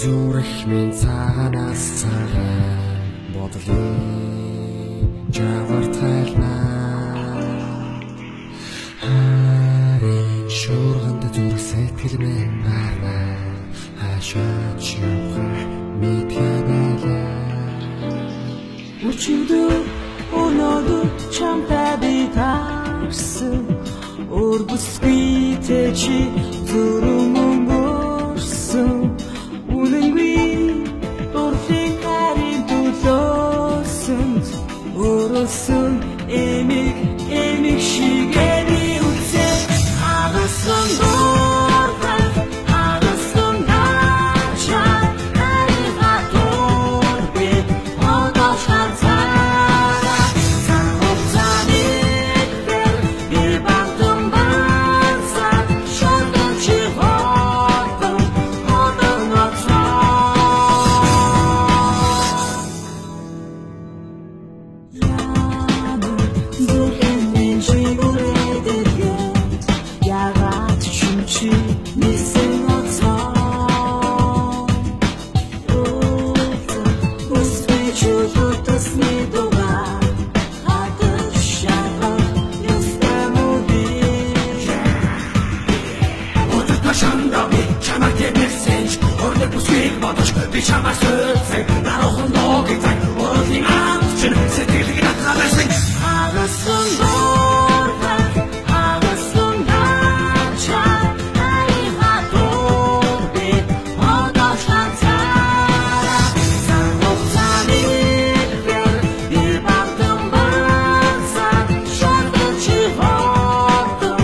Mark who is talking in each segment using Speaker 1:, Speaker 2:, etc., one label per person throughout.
Speaker 1: Зүрх минь цаанаас цагаан бодлын жавартайлаа харин шуурганд зүрх сэтгэл минь барнаа хашаач явах мэдхэнэлээ
Speaker 2: өчигдөр өнөөдөр чамтай би таарсан өр бүсгүй тэ чи зүрх өнгөрсөн үнэнгүй дуртай харин төлөөсөн өрөөсөн эмиг шигэни үтсэ агасан дортай агасан ача харина дорби одош хацара сахоцани би бантум банса шондон чи хотон одон отса
Speaker 1: Би чамаас сөөлсөн наруухан доогийн цаг өөрийн амт чинь сэтгэлийг татгалсан
Speaker 2: агасан дортай агасан ача харина дорби одош хацара сахоцани би бантум банса шондон чи хотон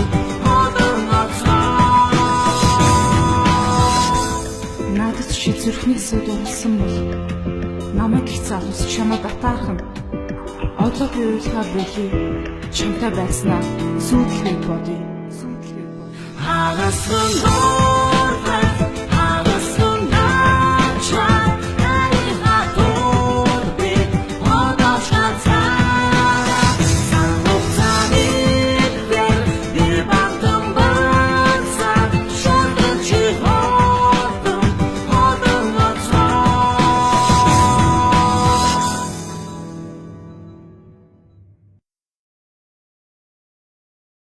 Speaker 2: одон отса надад чи зүрхнээсээ дурлсан бол намайг их залуус чамаа батаахан одоогийн уйлгаар бүхий чамтай байснаа сүйтлээ бодъё
Speaker 1: агасан